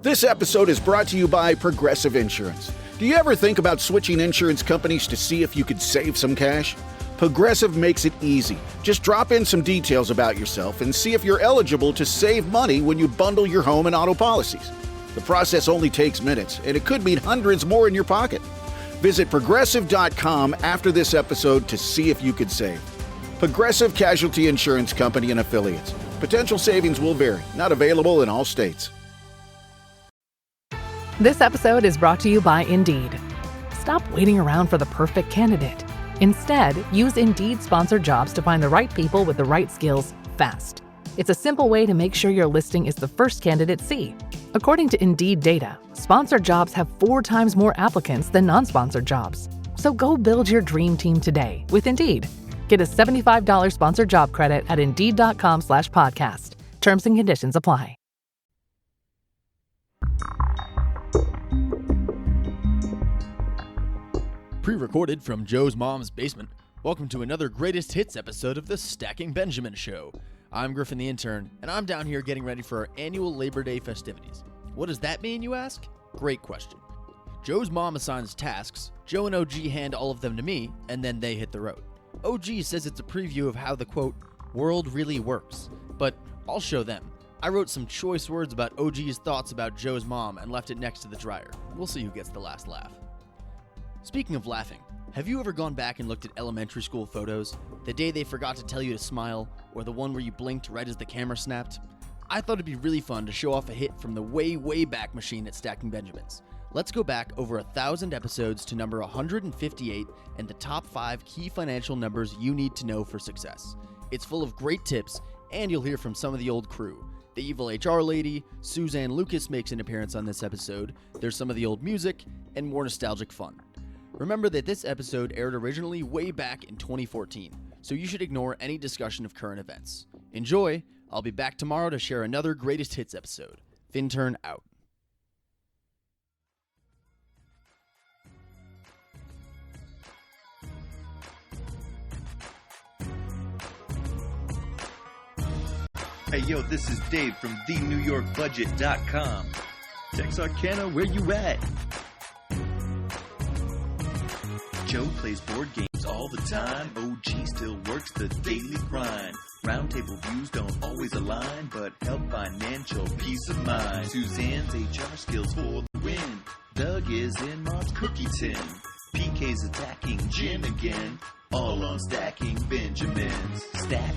This episode is brought to you by Progressive Insurance. Do you ever think about switching insurance companies to see if you could save some cash? Progressive makes it easy. Just drop in some details about yourself and see if you're eligible to save money when you bundle your home and auto policies. The process only takes minutes, and it could mean hundreds more in your pocket. Visit Progressive.com after this episode to see if you could save. Progressive Casualty Insurance Company and Affiliates. Potential savings will vary. Not available in all states. This episode is brought to you by Indeed. Stop waiting around for the perfect candidate. Instead, use Indeed sponsored jobs to find the right people with the right skills fast. It's a simple way to make sure your listing is the first candidates see. According to Indeed data, sponsored jobs have 4 times more applicants than non-sponsored jobs. So go build your dream team today with Indeed. Get a $75 sponsored job credit at Indeed.com/podcast. Terms and conditions apply. Pre-recorded from Joe's mom's basement, welcome to another Greatest Hits episode of the Stacking Benjamin Show. I'm Griffin the intern, and I'm down here getting ready for our annual Labor Day festivities. What does that mean, you ask? Great question. Joe's mom assigns tasks, Joe and OG hand all of them to me, and then they hit the road. OG says it's a preview of how the, quote, world really works, but I'll show them. I wrote some choice words about OG's thoughts about Joe's mom and left it next to the dryer. We'll see who gets the last laugh. Speaking of laughing, have you ever gone back and looked at elementary school photos? The day they forgot to tell you to smile, or the one where you blinked right as the camera snapped? I thought it'd be really fun to show off a hit from the way back machine at Stacking Benjamins. Let's go back over 1,000 episodes to number 158 and the top 5 key financial numbers you need to know for success. It's full of great tips, and you'll hear from some of the old crew. The evil HR lady, Suzanne Lucas makes an appearance on this episode, there's some of the old music, and more nostalgic fun. Remember that this episode aired originally way back in 2014, so you should ignore any discussion of current events. Enjoy! I'll be back tomorrow to share another Greatest Hits episode. Finturn out. Hey yo, this is Dave from TheNewYorkBudget.com. Texarkana, where you at? Joe plays board games all the time. OG still works the daily grind. Roundtable views don't always align, but help financial peace of mind. Suzanne's HR skills for the win. Doug is in Mark's cookie tin. PK's attacking Jim again. All on Stacking Benjamins. Stack,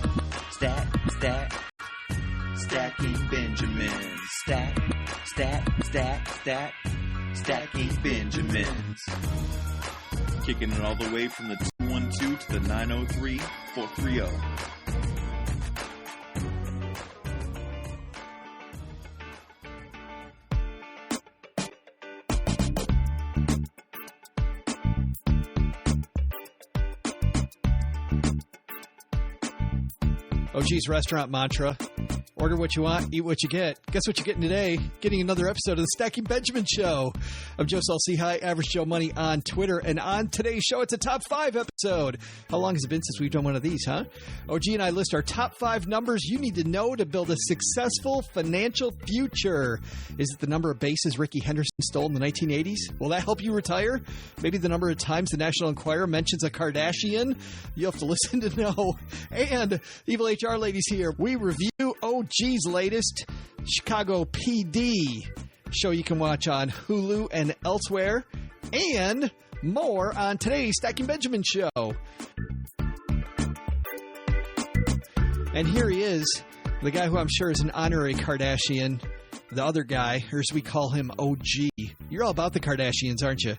stack, stack. Stacking Benjamins. Stack, stack, stack, stack. Stacking Benjamins. Kicking it all the way from the 212 to the 903-430. OG's restaurant mantra. Order what you want, eat what you get. Guess what you're getting today? Getting another episode of the Stacking Benjamin Show. I'm Joe Salsi, High Average Joe Money on Twitter. And on today's show, it's a top 5 episode. How long has it been since we've done one of these, huh? OG and I list our top 5 numbers you need to know to build a successful financial future. Is it the number of bases Rickey Henderson stole in the 1980s? Will that help you retire? Maybe the number of times the National Enquirer mentions a Kardashian? You'll have to listen to know. And Evil HR Ladies here. We review OG's latest Chicago PD show you can watch on Hulu and elsewhere, and more on today's Stacking Benjamin Show. And here he is, the guy who I'm sure is an honorary Kardashian, the other guy, or as we call him, OG. You're all about the Kardashians, aren't you?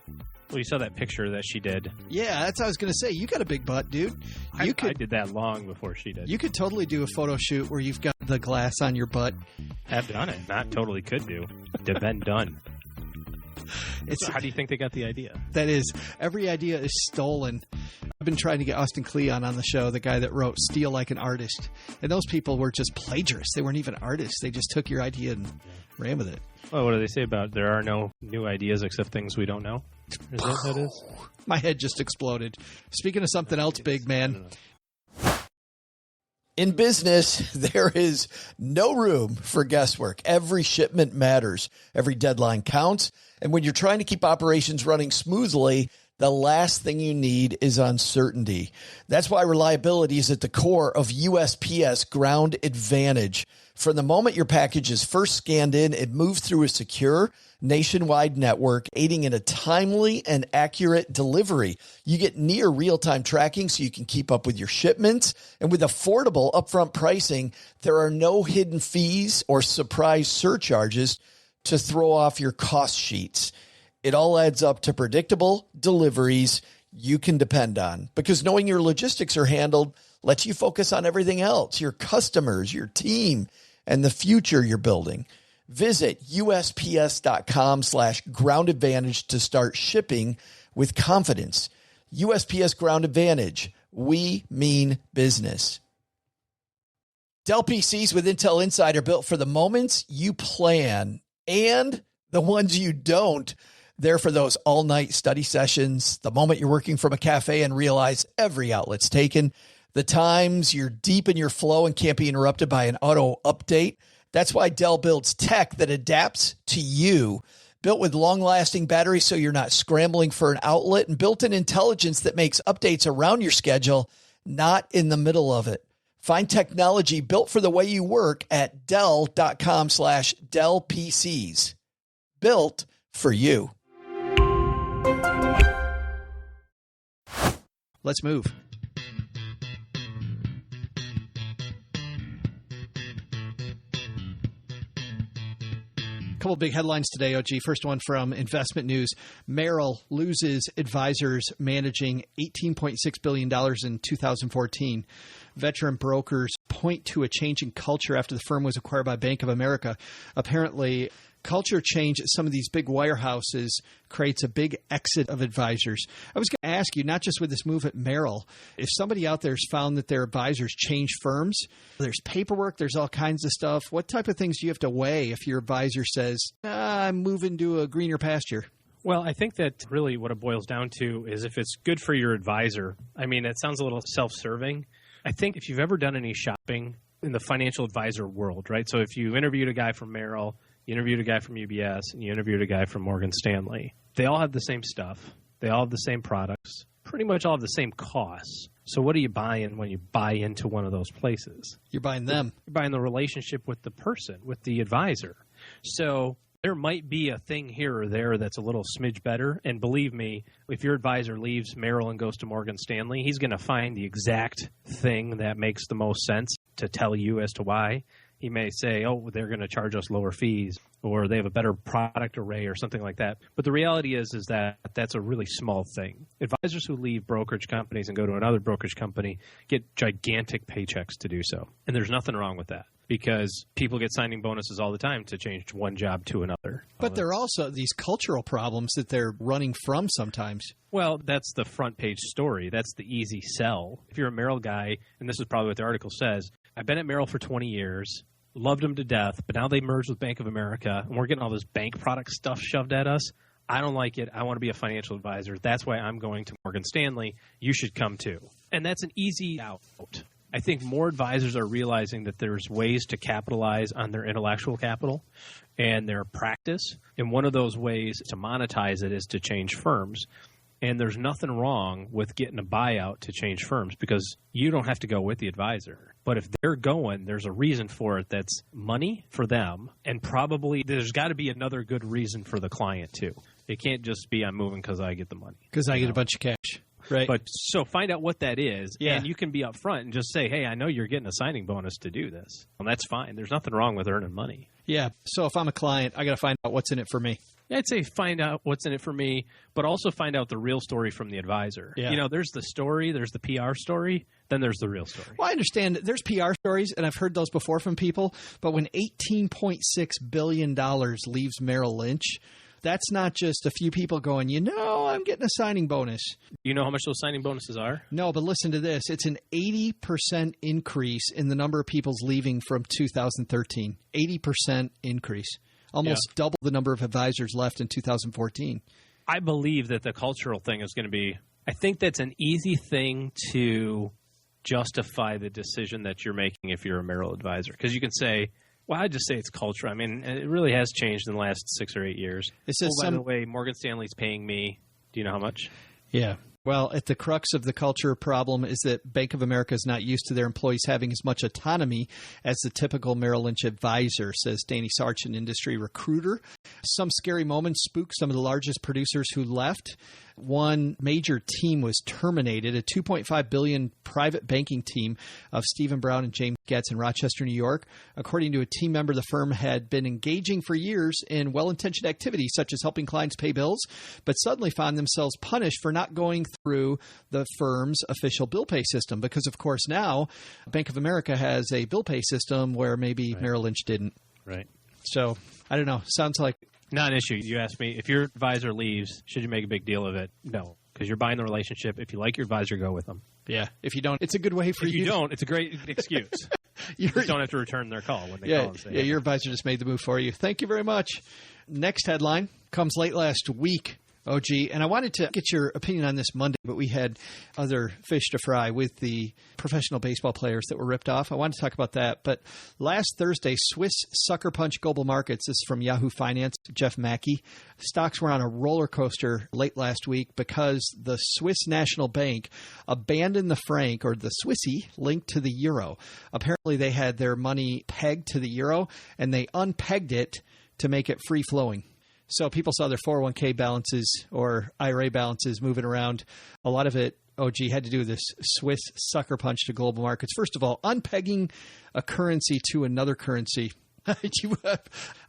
Well, you saw that picture that she did. Yeah, that's what I was going to say. You got a big butt, dude. I did that long before she did. You could totally do a photo shoot where you've got the glass on your butt. Have done it. Not totally could do. They've been done. So how do you think they got the idea? That is, every idea is stolen. I've been trying to get Austin Kleon on the show, the guy that wrote Steal Like an Artist. And those people were just plagiarists. They weren't even artists. They just took your idea and ran with it. Well, what do they say about there are no new ideas except things we don't know? Is that what it is? My head just exploded. Speaking of something else big, man. In business, there is no room for guesswork. Every shipment matters. Every deadline counts. And when you're trying to keep operations running smoothly, the last thing you need is uncertainty. That's why reliability is at the core of USPS Ground Advantage. From the moment your package is first scanned in, it moves through a secure nationwide network, aiding in a timely and accurate delivery. You get near real-time tracking so you can keep up with your shipments. And with affordable upfront pricing, there are no hidden fees or surprise surcharges to throw off your cost sheets. It all adds up to predictable deliveries you can depend on, because knowing your logistics are handled lets you focus on everything else, your customers, your team, and the future you're building. Visit USPS.com/Ground Advantage to start shipping with confidence. USPS Ground Advantage. We mean business. Dell PCs with Intel Inside are built for the moments you plan and the ones you don't. They're for those all-night study sessions, the moment you're working from a cafe and realize every outlet's taken, the times you're deep in your flow and can't be interrupted by an auto update. That's why Dell builds tech that adapts to you. Built with long-lasting batteries so you're not scrambling for an outlet, and built-in intelligence that makes updates around your schedule, not in the middle of it. Find technology built for the way you work at Dell.com/Dell PCs. Built for you. Let's move. Couple big headlines today, OG. First one from Investment News. Merrill loses advisors managing $18.6 billion in 2014. Veteran brokers point to a change in culture after the firm was acquired by Bank of America. Apparently, culture change at some of these big wirehouses creates a big exit of advisors. I was going to ask you, not just with this move at Merrill, if somebody out there has found that their advisors change firms, there's paperwork, there's all kinds of stuff. What type of things do you have to weigh if your advisor says, I'm moving to a greener pasture? Well, I think that really what it boils down to is if it's good for your advisor. I mean, it sounds a little self-serving. I think if you've ever done any shopping in the financial advisor world, right? So if you interviewed a guy from Merrill, you interviewed a guy from UBS, and you interviewed a guy from Morgan Stanley, they all have the same stuff. They all have the same products, pretty much all have the same costs. So what are you buying when you buy into one of those places? You're buying them. You're buying the relationship with the person, with the advisor. So there might be a thing here or there that's a little smidge better. And believe me, if your advisor leaves Merrill and goes to Morgan Stanley, he's going to find the exact thing that makes the most sense to tell you as to why. He may say, oh, they're going to charge us lower fees, or they have a better product array or something like that. But the reality is that that's a really small thing. Advisors who leave brokerage companies and go to another brokerage company get gigantic paychecks to do so. And there's nothing wrong with that, because people get signing bonuses all the time to change one job to another. But there are also these cultural problems that they're running from sometimes. Well, that's the front page story. That's the easy sell. If you're a Merrill guy, and this is probably what the article says, I've been at Merrill for 20 years, loved them to death, but now they merged with Bank of America, and we're getting all this bank product stuff shoved at us. I don't like it. I want to be a financial advisor. That's why I'm going to Morgan Stanley. You should come too. And that's an easy out. I think more advisors are realizing that there's ways to capitalize on their intellectual capital and their practice. And one of those ways to monetize it is to change firms. And there's nothing wrong with getting a buyout to change firms, because you don't have to go with the advisor. But if they're going, there's a reason for it that's money for them, and probably there's got to be another good reason for the client too. It can't just be I'm moving because I get the money. Because I get a bunch of cash. Right. But so find out what that is, and you can be upfront and just say, hey, I know you're getting a signing bonus to do this. And that's fine. There's nothing wrong with earning money. Yeah. So if I'm a client, I got to find out what's in it for me. I'd say find out what's in it for me, but also find out the real story from the advisor. Yeah. You know, there's the story, there's the PR story, then there's the real story. Well, I understand there's PR stories, and I've heard those before from people, but when $18.6 billion leaves Merrill Lynch, that's not just a few people going, I'm getting a signing bonus. You know how much those signing bonuses are? No, but listen to this. It's an 80% increase in the number of people's leaving from 2013. 80% increase. Almost double the number of advisors left in 2014. I believe that the cultural thing is going to be, I think that's an easy thing to justify the decision that you're making if you're a Merrill advisor. Because you can say, well, I'd just say it's culture. I mean, it really has changed in the last 6 or 8 years. It says by the way, Morgan Stanley's paying me. Do you know how much? Yeah. Well, at the crux of the culture problem is that Bank of America is not used to their employees having as much autonomy as the typical Merrill Lynch advisor, says Danny Sarch, an industry recruiter. Some scary moments spooked some of the largest producers who left. One major team was terminated, a $2.5 billion private banking team of Stephen Brown and James Getz in Rochester, New York. According to a team member, the firm had been engaging for years in well-intentioned activities such as helping clients pay bills, but suddenly found themselves punished for not going through the firm's official bill pay system because, of course, now Bank of America has a bill pay system where maybe Merrill Lynch didn't. Right. So, I don't know. Sounds like not an issue. You asked me, if your advisor leaves, should you make a big deal of it? No, because you're buying the relationship. If you like your advisor, go with them. Yeah. If you don't, it's a good way for you. If you don't, it's a great excuse. You just don't have to return their call when they call and say, yeah, your advisor just made the move for you. Thank you very much. Next headline comes late last week. OG, and I wanted to get your opinion on this Monday, but we had other fish to fry with the professional baseball players that were ripped off. I wanted to talk about that. But last Thursday, Swiss sucker punch global markets. This is from Yahoo Finance, Jeff Mackey. Stocks were on a roller coaster late last week because the Swiss National Bank abandoned the franc, or the Swissy, linked to the euro. Apparently, they had their money pegged to the euro, and they unpegged it to make it free-flowing. So people saw their 401k balances or IRA balances moving around. A lot of it, OG, had to do with this Swiss sucker punch to global markets. First of all, unpegging a currency to another currency. I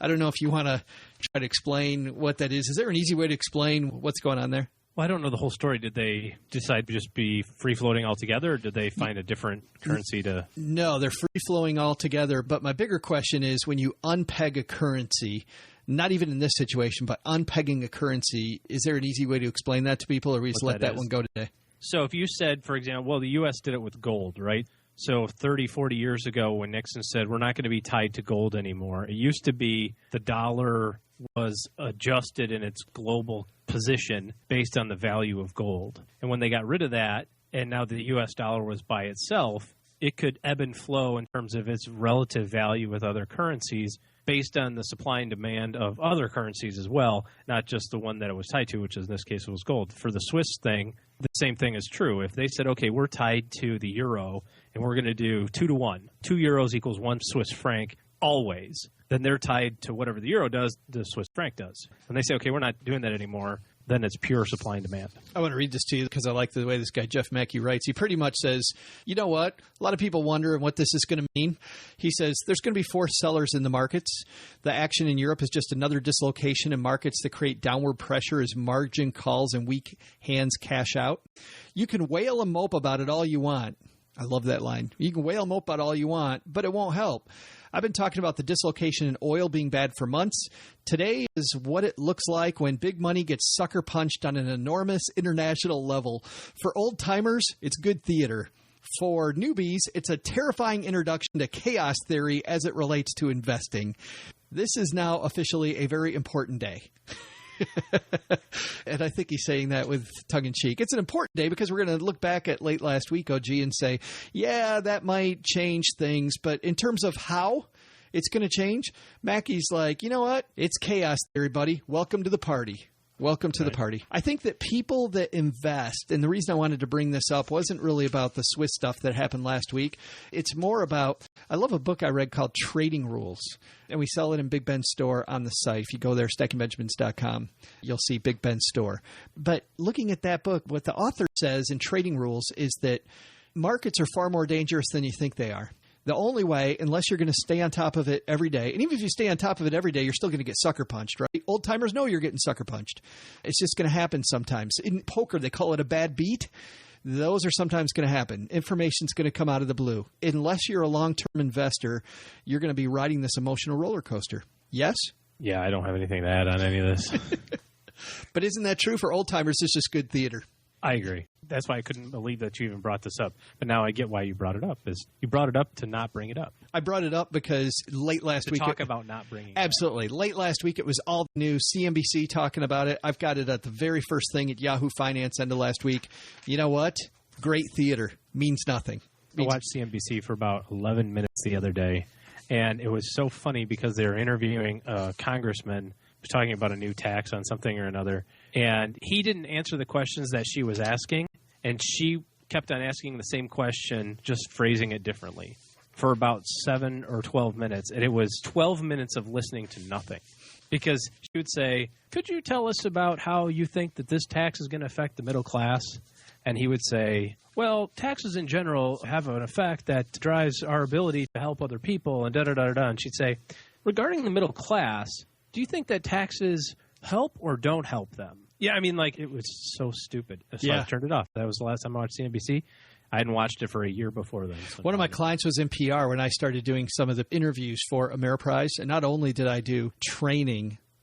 don't know if you want to try to explain what that is. Is there an easy way to explain what's going on there? Well, I don't know the whole story. Did they decide to just be free-floating altogether, or did they find a different currency to... No, they're free-flowing altogether. But my bigger question is, when you unpeg a currency, not even in this situation, but unpegging a currency, is there an easy way to explain that to people, or we just let that one go today? So if you said, for example, well, the U.S. did it with gold, right? So 30, 40 years ago when Nixon said, we're not going to be tied to gold anymore, it used to be the dollar was adjusted in its global position based on the value of gold. And when they got rid of that, and now the U.S. dollar was by itself, it could ebb and flow in terms of its relative value with other currencies based on the supply and demand of other currencies as well, not just the one that it was tied to, which in this case was gold. For the Swiss thing, the same thing is true. If they said, okay, we're tied to the euro and we're going to do 2 to 1, 2 euros equals 1 Swiss franc always, then they're tied to whatever the euro does, the Swiss franc does. When they say, okay, we're not doing that anymore, then it's pure supply and demand. I want to read this to you because I like the way this guy Jeff Mackey writes. He pretty much says, you know what? A lot of people wonder what this is going to mean. He says, there's going to be forced sellers in the markets. The action in Europe is just another dislocation in markets that create downward pressure as margin calls and weak hands cash out. You can wail and mope about it all you want. I love that line. You can wail and mope about all you want, but it won't help. I've been talking about the dislocation in oil being bad for months. Today is what it looks like when big money gets sucker punched on an enormous international level. For old timers, it's good theater. For newbies, it's a terrifying introduction to chaos theory as it relates to investing. This is now officially a very important day. And I think he's saying that with tongue-in-cheek. It's an important day because we're going to look back at late last week, OG, and say, yeah, that might change things. But in terms of how it's going to change, Mackey's like, you know what? It's chaos theory, buddy. Welcome to the party. Welcome to the party. I think that people that invest, and the reason I wanted to bring this up wasn't really about the Swiss stuff that happened last week. It's more about, I love a book I read called Trading Rules, and we sell it in Big Ben's store on the site. If you go there, stackingbenjamins.com, you'll see Big Ben's store. But looking at that book, what the author says in Trading Rules is that markets are far more dangerous than you think they are. The only way, unless you're going to stay on top of it every day, and even if you stay on top of it every day, you're still going to get sucker punched, right? Old timers know you're getting sucker punched. It's just going to happen sometimes. In poker, they call it a bad beat. Those are sometimes going to happen. Information's going to come out of the blue. Unless you're a long-term investor, you're going to be riding this emotional roller coaster. Yes? Yeah, I don't have anything to add on any of this. But isn't that true for old timers? It's just good theater. I agree. That's why I couldn't believe that you even brought this up. But now I get why you brought it up. Is you brought it up to not bring it up. I brought it up because late last week... talk about not bringing it Absolutely. up. Late last week, it was all the news. CNBC talking about it. I've got it at the very first thing at Yahoo Finance end of last week. You know what? Great theater. Means nothing. I watched CNBC for about 11 minutes the other day, and it was so funny because they were interviewing a congressman who's talking about a new tax on something or another, and he didn't answer the questions that she was asking, and she kept on asking the same question, just phrasing it differently, for about 7 or 12 minutes, and it was 12 minutes of listening to nothing. Because she would say, could you tell us about how you think that this tax is going to affect the middle class? And he would say, well, taxes in general have an effect that drives our ability to help other people, and da-da-da-da-da. And she'd say, regarding the middle class, do you think that taxes help or don't help them? Yeah, I mean, like, it was so stupid. So I turned it off. That was the last time I watched CNBC. I hadn't watched it for a year before then. So one of my clients was in PR when I started doing some of the interviews for Ameriprise. And not only did I do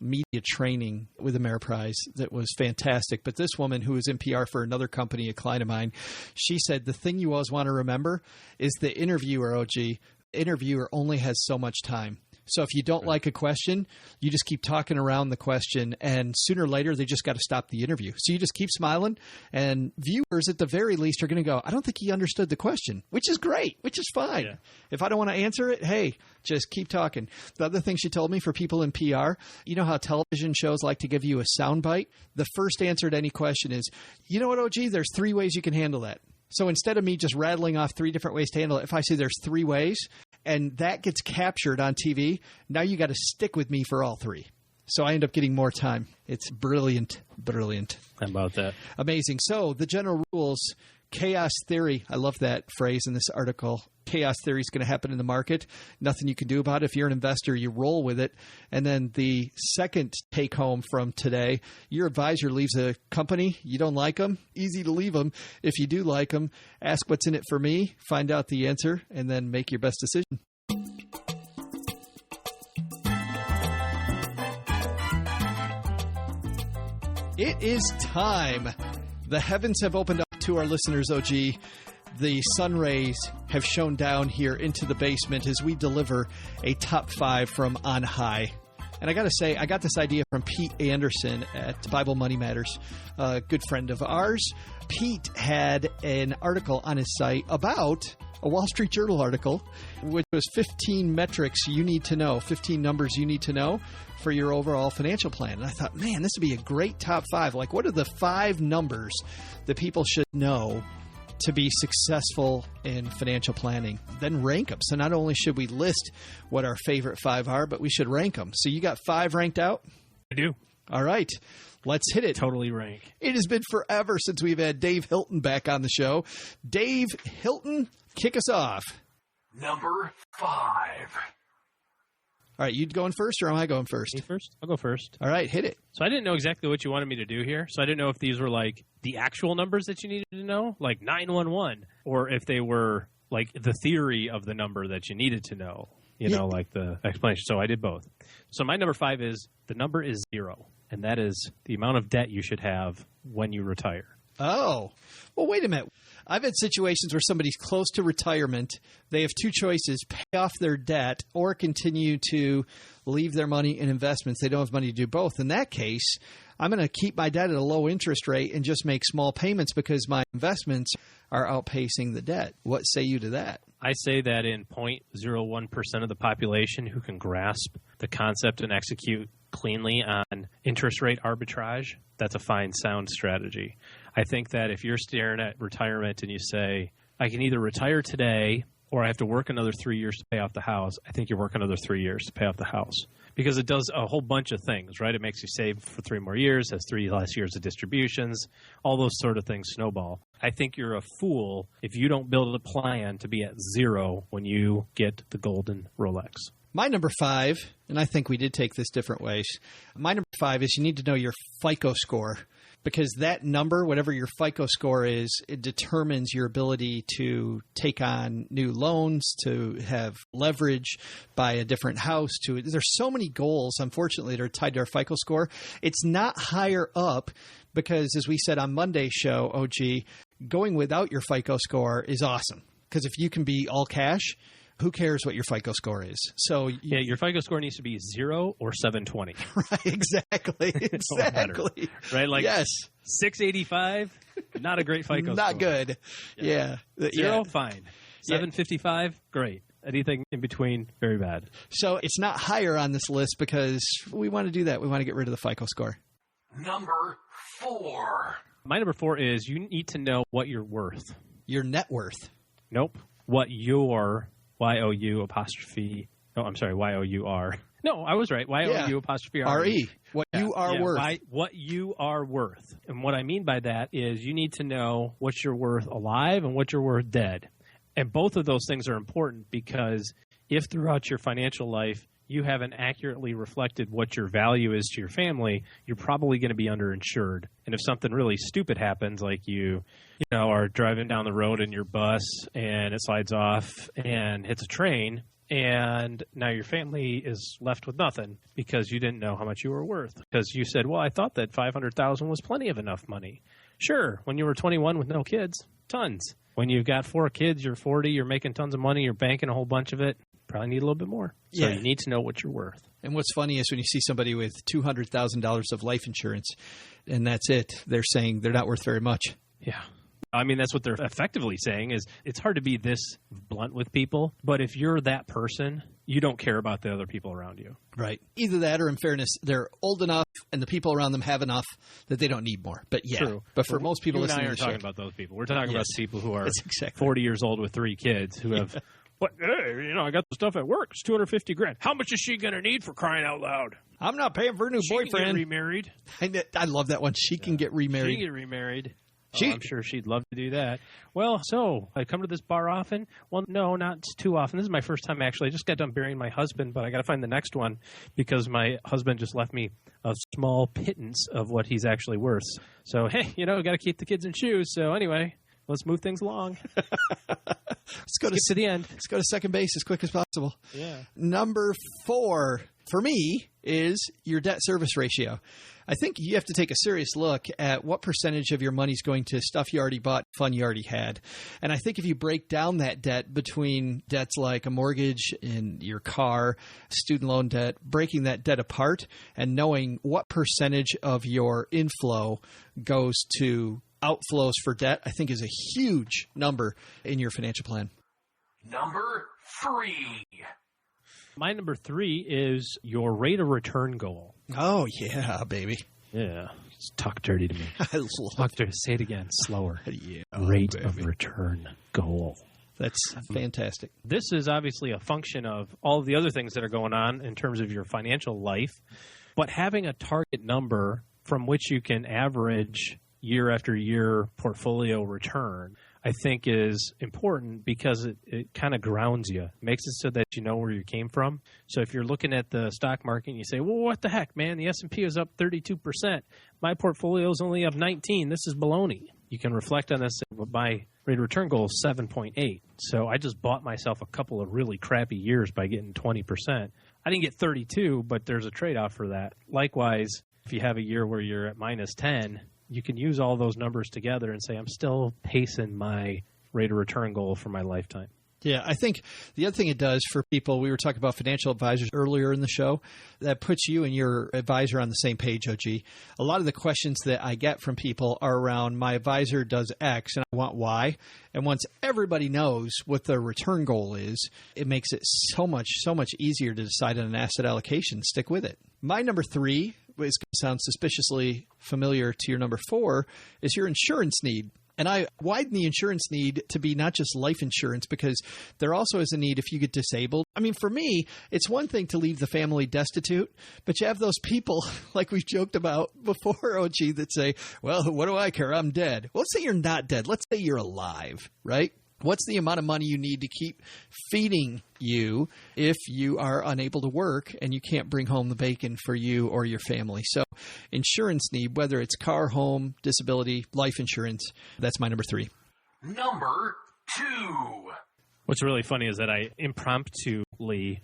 media training with Ameriprise that was fantastic, but this woman who was in PR for another company, a client of mine, she said the thing you always want to remember is the interviewer, OG. Interviewer only has so much time. So if you don't like a question, you just keep talking around the question, and sooner or later, they just got to stop the interview. So you just keep smiling, and viewers at the very least are going to go, I don't think he understood the question, which is great, which is fine. Yeah. If I don't want to answer it, hey, just keep talking. The other thing she told me for people in PR, you know how television shows like to give you a soundbite? The first answer to any question is, you know what, OG, there's 3 ways you can handle that. So instead of me just rattling off 3 different ways to handle it, if I say there's 3 ways and that gets captured on TV, now you got to stick with me for all 3. So I end up getting more time. It's brilliant, brilliant. How about that? Amazing. So the general rules, chaos theory. I love that phrase in this article. Chaos theory is going to happen in the market. Nothing you can do about it. If you're an investor, you roll with it. And then the second take home from today, your advisor leaves a company. You don't like them. Easy to leave them. If you do like them, ask what's in it for me, find out the answer, and then make your best decision. It is time. The heavens have opened up to our listeners, OG. The sun rays have shone down here into the basement as we deliver a top 5 from on high. And I got to say, I got this idea from Pete Anderson at Bible Money Matters, a good friend of ours. Pete had an article on his site about a Wall Street Journal article, which was 15 metrics you need to know, 15 numbers you need to know for your overall financial plan. And I thought, man, this would be a great top 5. Like, what are the 5 numbers that people should know to be successful in financial planning? Then rank them. So not only should we list what our favorite 5 are, but we should rank them. So you got 5 ranked out? I do. All right. Let's hit it. Totally rank. It has been forever since we've had Dave Hilton back on the show. Dave Hilton, kick us off. Number 5. All right, you going first or am I going first? Me first? I'll go first. All right, hit it. So I didn't know exactly what you wanted me to do here. So I didn't know if these were like the actual numbers that you needed to know, like 911, or if they were like the theory of the number that you needed to know, you know, like the explanation. So I did both. So my number 5 is the number is 0, and that is the amount of debt you should have when you retire. Oh, well, wait a minute. I've had situations where somebody's close to retirement. They have 2 choices, pay off their debt or continue to leave their money in investments. They don't have money to do both. In that case, I'm going to keep my debt at a low interest rate and just make small payments because my investments are outpacing the debt. What say you to that? I say that in 0.01% of the population who can grasp the concept and execute cleanly on interest rate arbitrage, that's a fine, sound strategy. I think that if you're staring at retirement and you say, I can either retire today or I have to work another 3 years to pay off the house, I think you work another 3 years to pay off the house. Because it does a whole bunch of things, right? It makes you save for 3 more years, has 3 less years of distributions, all those sort of things snowball. I think you're a fool if you don't build a plan to be at 0 when you get the golden Rolex. My number 5, and I think we did take this different ways. My number 5 is you need to know your FICO score, because that number, whatever your FICO score is, it determines your ability to take on new loans, to have leverage, buy a different house. There's so many goals, unfortunately, that are tied to our FICO score. It's not higher up because, as we said on Monday's show, OG, going without your FICO score is awesome. Because if you can be all cash, who cares what your FICO score is? So yeah, your FICO score needs to be 0 or 720. Right, exactly. Exactly. Right? Like yes. 685, not a great FICO score. Not good. Yeah. 0, fine. 755, great. Anything in between, very bad. So it's not higher on this list because we want to do that. We want to get rid of the FICO score. Number 4. My number 4 is you need to know what you're worth. Your net worth. Nope. What your, Y-O-U apostrophe, oh, I'm sorry, Y-O-U-R. No, I was right. Y-O-U apostrophe R-E. What you are worth. What you are worth. And what I mean by that is you need to know what you're worth alive and what you're worth dead. And both of those things are important because if throughout your financial life you haven't accurately reflected what your value is to your family, you're probably going to be underinsured. And if something really stupid happens, like you are driving down the road in your bus and it slides off and hits a train, and now your family is left with nothing because you didn't know how much you were worth. Because you said, well, I thought that $500,000 was plenty of enough money. Sure, when you were 21 with no kids, tons. When you've got 4 kids, you're 40, you're making tons of money, you're banking a whole bunch of it, probably need a little bit more. So you need to know what you're worth. And what's funny is when you see somebody with $200,000 of life insurance and that's it, they're saying they're not worth very much. Yeah. I mean, that's what they're effectively saying is it's hard to be this blunt with people, but if you're that person, you don't care about the other people around you. Right. Either that or, in fairness, they're old enough and the people around them have enough that they don't need more. But yeah. True. But for most people listening to the show, talking about those people. We're talking about people who are exactly 40 years old with 3 kids who have, hey, I got the stuff at work. It's $250,000. How much is she going to need for crying out loud? I'm not paying for a new boyfriend. She can get remarried. I love that one. She can get remarried. She can get remarried. I'm sure she'd love to do that. Well, so I come to this bar often? Well, no, not too often. This is my first time, actually. I just got done burying my husband, but I got to find the next one because my husband just left me a small pittance of what he's actually worth. So, hey, got to keep the kids in shoes. So anyway, let's move things along. Let's go to the end. Let's go to second base as quick as possible. Yeah. Number 4 for me is your debt service ratio. I think you have to take a serious look at what percentage of your money is going to stuff you already bought, fun you already had. And I think if you break down that debt between debts like a mortgage and your car, student loan debt, breaking that debt apart and knowing what percentage of your inflow goes to outflows for debt, I think is a huge number in your financial plan. Number 3. My number 3 is your rate of return goal. Oh, yeah, baby. Yeah. Just talk dirty to me. I love talk dirty. Say it again, slower. Yeah, rate of return goal. That's fantastic. This is obviously a function of all of the other things that are going on in terms of your financial life, but having a target number from which you can average year after year portfolio return, I think is important because it kind of grounds you, makes it so that you know where you came from. So if you're looking at the stock market and you say, well, what the heck, man, the S&P is up 32%. My portfolio is only up 19. This is baloney. You can reflect on this. My rate of return goal is 7.8. So I just bought myself a couple of really crappy years by getting 20%. I didn't get 32, but there's a trade-off for that. Likewise, if you have a year where you're at minus 10, you can use all those numbers together and say, I'm still pacing my rate of return goal for my lifetime. Yeah, I think the other thing it does for people, we were talking about financial advisors earlier in the show, that puts you and your advisor on the same page, OG. A lot of the questions that I get from people are around, my advisor does X and I want Y. And once everybody knows what their return goal is, it makes it so much easier to decide on an asset allocation. Stick with it. My number 3, is going to sound suspiciously familiar to your number 4, is your insurance need. And I widen the insurance need to be not just life insurance because there also is a need if you get disabled. I mean, for me, it's one thing to leave the family destitute, but you have those people like we've joked about before, OG, that say, well, what do I care? I'm dead. Well, let's say you're not dead. Let's say you're alive, right? What's the amount of money you need to keep feeding you if you are unable to work and you can't bring home the bacon for you or your family? So insurance need, whether it's car, home, disability, life insurance, that's my number 3. Number 2. What's really funny is that I impromptu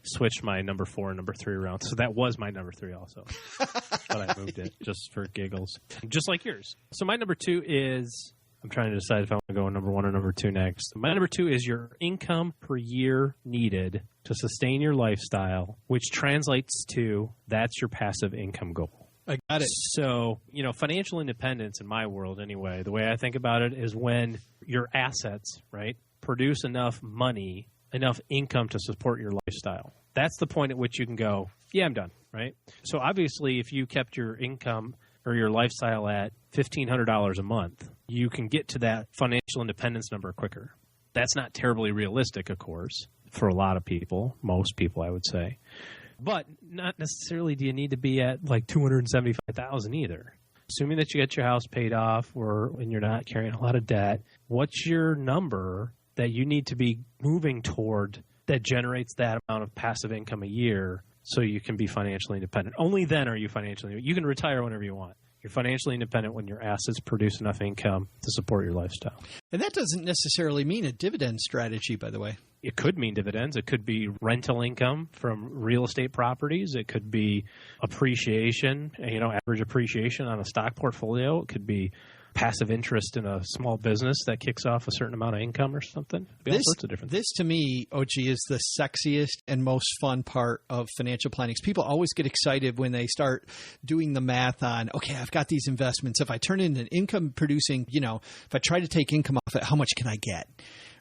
switched my number 4 and number 3 around. So that was my number 3 also. But I moved it just for giggles. Just like yours. So my number 2 is... I'm trying to decide if I want to go number 1 or number 2 next. My number 2 is your income per year needed to sustain your lifestyle, which translates to that's your passive income goal. I got it. So, financial independence in my world anyway, the way I think about it is when your assets, right, produce enough money, enough income to support your lifestyle. That's the point at which you can go, yeah, I'm done, right? So obviously, if you kept your income or your lifestyle at $1,500 a month, you can get to that financial independence number quicker. That's not terribly realistic, of course, for a lot of people, most people, I would say. But not necessarily do you need to be at like $275,000 either. Assuming that you get your house paid off and you're not carrying a lot of debt, what's your number that you need to be moving toward that generates that amount of passive income a year so you can be financially independent? Only then are you financially independent. You can retire whenever you want. You're financially independent when your assets produce enough income to support your lifestyle. And that doesn't necessarily mean a dividend strategy, by the way. It could mean dividends. It could be rental income from real estate properties. It could be appreciation, average appreciation on a stock portfolio. It could be passive interest in a small business that kicks off a certain amount of income or something. All sorts of different things. This, to me, OG, is the sexiest and most fun part of financial planning. People always get excited when they start doing the math on, okay, I've got these investments. If I turn in an income producing, if I try to take income off it, how much can I get?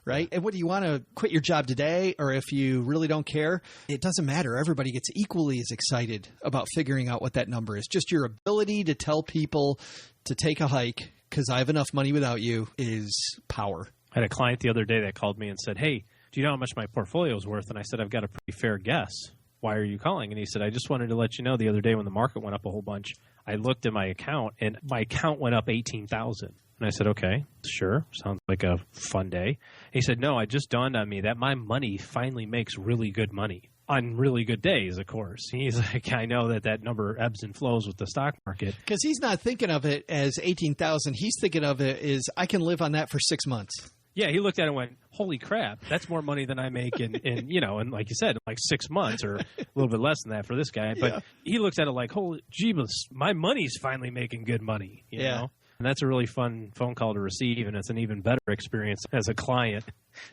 Right? And whether you want to quit your job today or if you really don't care, it doesn't matter. Everybody gets equally as excited about figuring out what that number is. Just your ability to tell people to take a hike because I have enough money without you is power. I had a client the other day that called me and said, hey, do you know how much my portfolio is worth? And I said, I've got a pretty fair guess. Why are you calling? And he said, I just wanted to let you know the other day when the market went up a whole bunch, I looked at my account and my account went up $18,000. And I said, okay, sure. Sounds like a fun day. He said, no, it just dawned on me that my money finally makes really good money on really good days, of course. He's like, I know that number ebbs and flows with the stock market. Because he's not thinking of it as $18,000. He's thinking of it as I can live on that for 6 months. Yeah, he looked at it and went, holy crap, that's more money than I make in and like you said, like 6 months or a little bit less than that for this guy. But he looked at it like, holy jeebus, my money's finally making good money, you know? And that's a really fun phone call to receive, and it's an even better experience as a client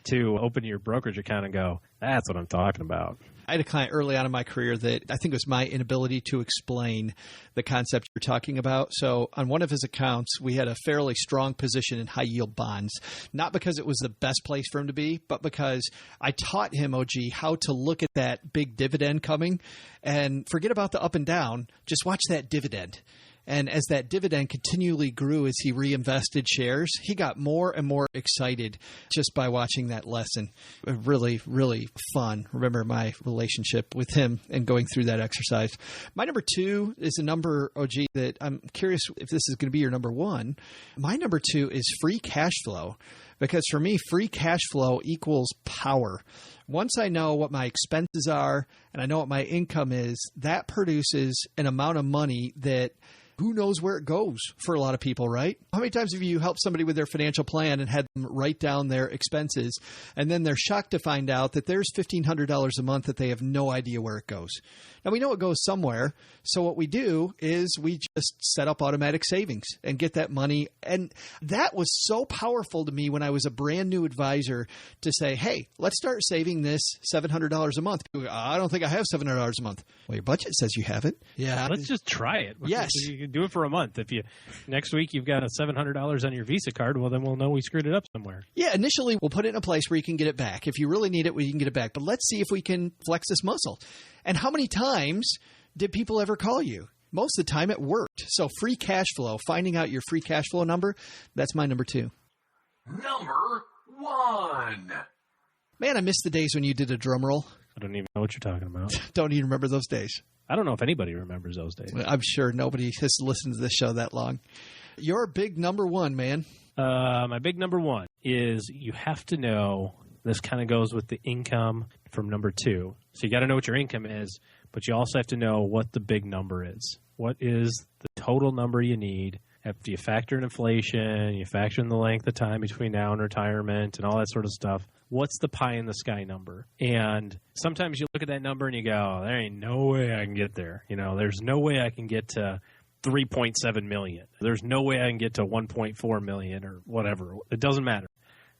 to open your brokerage account and go, that's what I'm talking about. I had a client early on in my career that I think it was my inability to explain the concept you're talking about. So on one of his accounts, we had a fairly strong position in high yield bonds, not because it was the best place for him to be, but because I taught him, OG, how to look at that big dividend coming and forget about the up and down, just watch that dividend. And as that dividend continually grew as he reinvested shares, he got more and more excited just by watching that lesson. Really, really fun. Remember my relationship with him and going through that exercise. My number 2 is a number, OG, that I'm curious if this is going to be your number 1. My number 2 is free cash flow. Because for me, free cash flow equals power. Once I know what my expenses are and I know what my income is, that produces an amount of money that who knows where it goes for a lot of people, right? How many times have you helped somebody with their financial plan and had them write down their expenses, and then they're shocked to find out that there's $1,500 a month that they have no idea where it goes? Now, we know it goes somewhere, so what we do is we just set up automatic savings and get that money. And that was so powerful to me when I was a brand new advisor to say, hey, let's start saving this $700 a month. People go, I don't think I have $700 a month. Well, your budget says you have it. Yeah. Let's just try it. Yes. You can do it for a month. If next week you've got a $700 on your Visa card, well, then we'll know we screwed it up somewhere. Yeah, initially we'll put it in a place where you can get it back. If you really need it, we can get it back. But let's see if we can flex this muscle. And how many times did people ever call you? Most of the time it worked. So free cash flow, finding out your free cash flow number, that's my number 2. Number 1. Man, I miss the days when you did a drum roll. I don't even know what you're talking about. Don't even remember those days. I don't know if anybody remembers those days. I'm sure nobody has listened to this show that long. Your big number 1, man. My big number 1 is you have to know, this kind of goes with the income from number 2. So you got to know what your income is, but you also have to know what the big number is. What is the total number you need after you factor in inflation, you factor in the length of time between now and retirement and all that sort of stuff? What's the pie in the sky number? And sometimes you look at that number and you go, there ain't no way I can get there. There's no way I can get to 3.7 million. There's no way I can get to 1.4 million or whatever. It doesn't matter.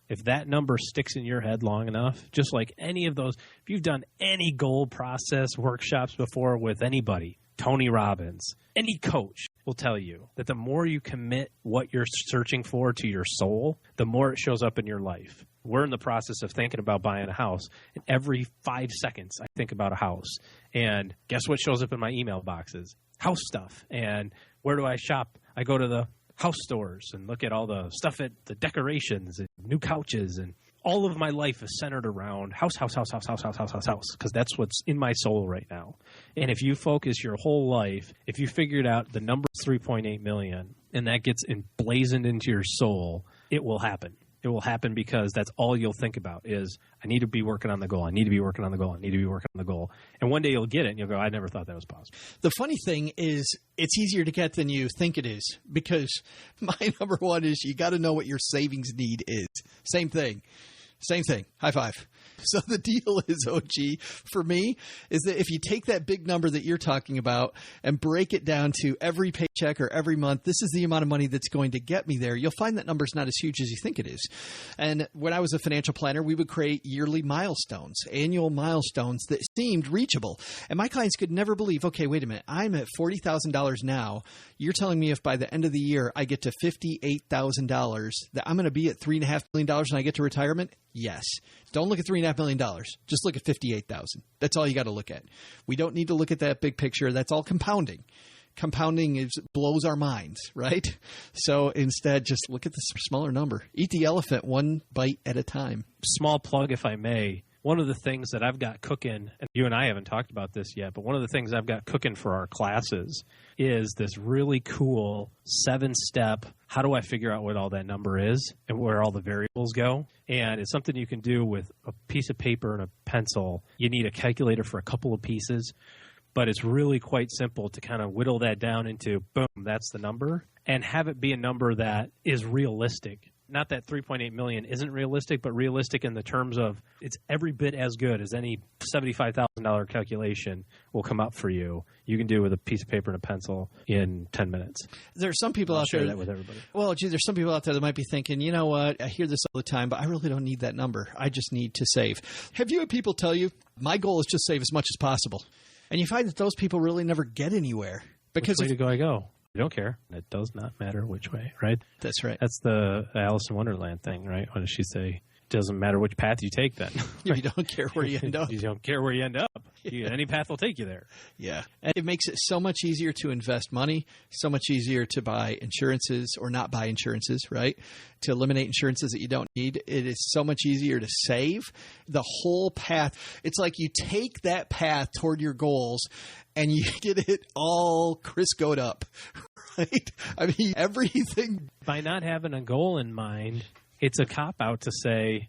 If that number sticks in your head long enough, just like any of those, if you've done any goal process workshops before with anybody, Tony Robbins, any coach will tell you that the more you commit what you're searching for to your soul, the more it shows up in your life. We're in the process of thinking about buying a house. And every 5 seconds, I think about a house. And guess what shows up in my email boxes? House stuff. And where do I shop? I go to the house stores and look at all the stuff at the decorations and new couches, and all of my life is centered around house, because that's what's in my soul right now. And if you focus your whole life, if you figured out the number 3.8 million and that gets emblazoned into your soul, it will happen. It will happen because that's all you'll think about is, I need to be working on the goal. I need to be working on the goal. I need to be working on the goal. And one day you'll get it and you'll go, I never thought that was possible. The funny thing is it's easier to get than you think it is, because my number one is you got to know what your savings need is. Same thing. High five. So the deal is, OG, for me, is that if you take that big number that you're talking about and break it down to every paycheck or every month, this is the amount of money that's going to get me there, you'll find that number's not as huge as you think it is. And when I was a financial planner, we would create yearly milestones, annual milestones that seemed reachable. And my clients could never believe, okay, wait a minute, I'm at $40,000 now. You're telling me if by the end of the year I get to $58,000 that I'm going to be at $3.5 million and I get to retirement? Yes. Don't look at $3.5 million. Just look at $58,000. That's all you got to look at. We don't need to look at that big picture. That's all compounding. Compounding blows our minds, right? So instead, just look at the smaller number. Eat the elephant one bite at a time. Small plug, if I may. One of the things that I've got cooking, and you and I haven't talked about this yet, but one of the things I've got cooking for our classes is this really cool 7-step, how do I figure out what all that number is and where all the variables go? And it's something you can do with a piece of paper and a pencil. You need a calculator for a couple of pieces, but it's really quite simple to kind of whittle that down into, boom, that's the number, and have it be a number that is realistic. Not that 3.8 million isn't realistic, but realistic in the terms of it's every bit as good as any $75,000 calculation will come up for you. You can do with a piece of paper and a pencil in 10 minutes. There's some people out there share that with everybody. Well, gee, there's some people out there that might be thinking, you know what? I hear this all the time, but I really don't need that number. I just need to save. Have you had people tell you, my goal is just save as much as possible? And you find that those people really never get anywhere. Because which way to go? You don't care. It does not matter which way, right? That's right. That's the Alice in Wonderland thing, right? What does she say? It doesn't matter which path you take then. You don't care where you end up. You don't care where you end up. Any path will take you there. Yeah. And it makes it so much easier to invest money, so much easier to buy insurances or not buy insurances, right? To eliminate insurances that you don't need. It is so much easier to save. The whole path, it's like you take that path toward your goals and you get it all Crisco'd up, right? I mean, everything. By not having a goal in mind, it's a cop-out to say,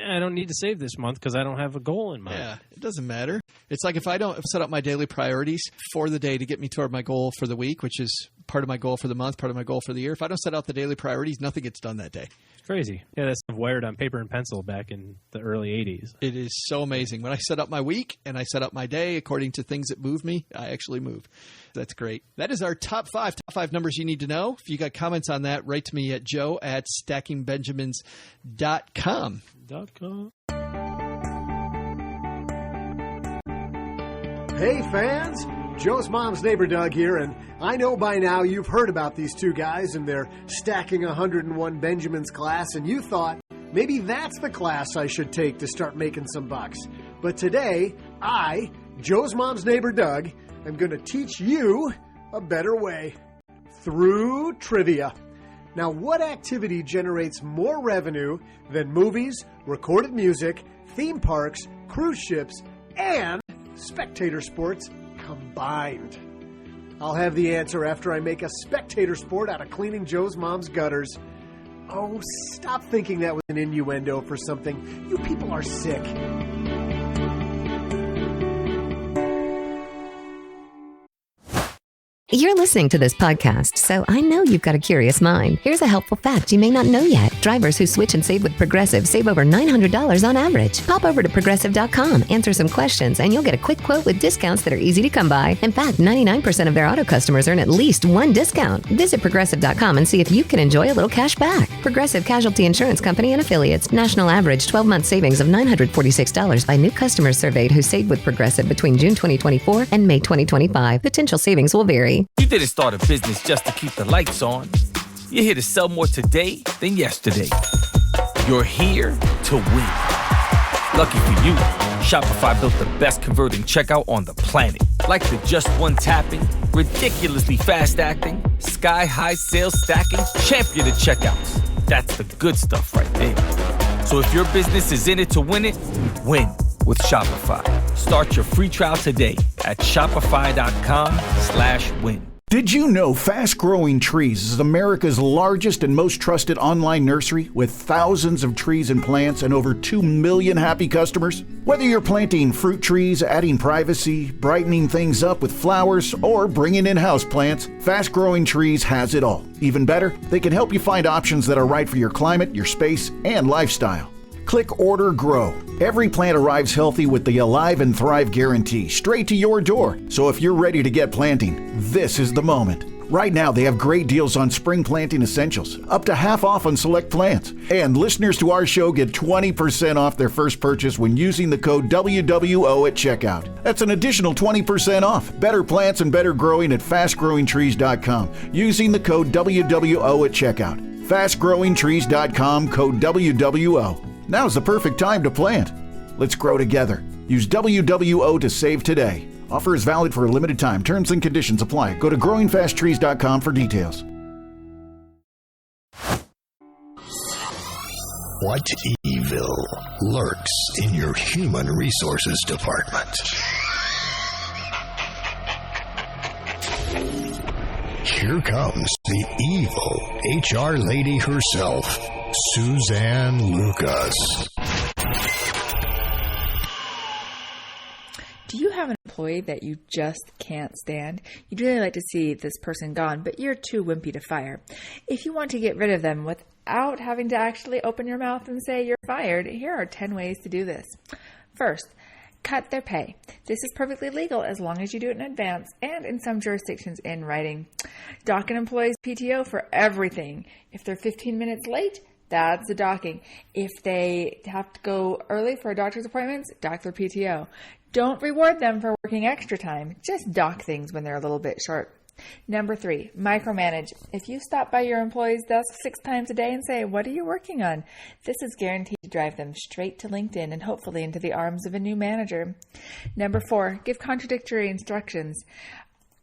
I don't need to save this month because I don't have a goal in mind. Yeah, it doesn't matter. It's like if I don't set up my daily priorities for the day to get me toward my goal for the week, which is part of my goal for the month, part of my goal for the year. If I don't set out the daily priorities, nothing gets done that day. It's crazy. Yeah, that's wired on paper and pencil back in the early 80s. It is so amazing. When I set up my week and I set up my day according to things that move me, I actually move. That's great. That is our top five numbers you need to know. If you got comments on that, write to me at joe@stackingbenjamins.com. Hey fans, Joe's mom's neighbor Doug here, and I know by now you've heard about these two guys and their Stacking 101 Benjamins class, and you thought, maybe that's the class I should take to start making some bucks. But today, I, Joe's mom's neighbor Doug, am going to teach you a better way. Through trivia. Now, what activity generates more revenue than movies, recorded music, theme parks, cruise ships, and spectator sports combined? I'll have the answer after I make a spectator sport out of cleaning Joe's mom's gutters. Oh, stop thinking that was an innuendo for something. You people are sick. You're listening to this podcast, so I know you've got a curious mind. Here's a helpful fact you may not know yet. Drivers who switch and save with Progressive save over $900 on average. Pop over to Progressive.com, answer some questions, and you'll get a quick quote with discounts that are easy to come by. In fact, 99% of their auto customers earn at least one discount. Visit Progressive.com and see if you can enjoy a little cash back. Progressive Casualty Insurance Company and Affiliates. National average 12-month savings of $946 by new customers surveyed who saved with Progressive between June 2024 and May 2025. Potential savings will vary. You didn't start a business just to keep the lights on. You're here to sell more today than yesterday. You're here to win. Lucky for you, Shopify built the best converting checkout on the planet. Like the just one tapping, ridiculously fast acting, sky-high sales stacking, champion of checkouts. That's the good stuff right there. So if your business is in it to win it, win with Shopify. Start your free trial today at shopify.com/win. Did you know Fast Growing Trees is America's largest and most trusted online nursery with thousands of trees and plants and over 2 million happy customers? Whether you're planting fruit trees, adding privacy, brightening things up with flowers, or bringing in houseplants, Fast Growing Trees has it all. Even better, they can help you find options that are right for your climate, your space, and lifestyle. Click Order Grow. Every plant arrives healthy with the Alive and Thrive guarantee straight to your door. So if you're ready to get planting, this is the moment. Right now, they have great deals on spring planting essentials, up to half off on select plants. And listeners to our show get 20% off their first purchase when using the code WWO at checkout. That's an additional 20% off. Better plants and better growing at fastgrowingtrees.com using the code WWO at checkout. Fastgrowingtrees.com, code WWO. Now's the perfect time to plant. Let's grow together. Use WWO to save today. Offer is valid for a limited time. Terms and conditions apply. Go to growingfasttrees.com for details. What evil lurks in your human resources department? Here comes the evil HR lady herself, Suzanne Lucas. Do you have an employee that you just can't stand? You'd really like to see this person gone, but you're too wimpy to fire. If you want to get rid of them without having to actually open your mouth and say you're fired, here are 10 ways to do this. First, cut their pay. This is perfectly legal as long as you do it in advance and in some jurisdictions in writing. Dock an employee's PTO for everything. If they're 15 minutes late, that's a docking. If they have to go early for a doctor's appointments, dock their PTO. Don't reward them for working extra time. Just dock things when they're a little bit short. Number 3, micromanage. If you stop by your employee's desk 6 times a day and say, "What are you working on?" this is guaranteed to drive them straight to LinkedIn and hopefully into the arms of a new manager. Number 4, give contradictory instructions.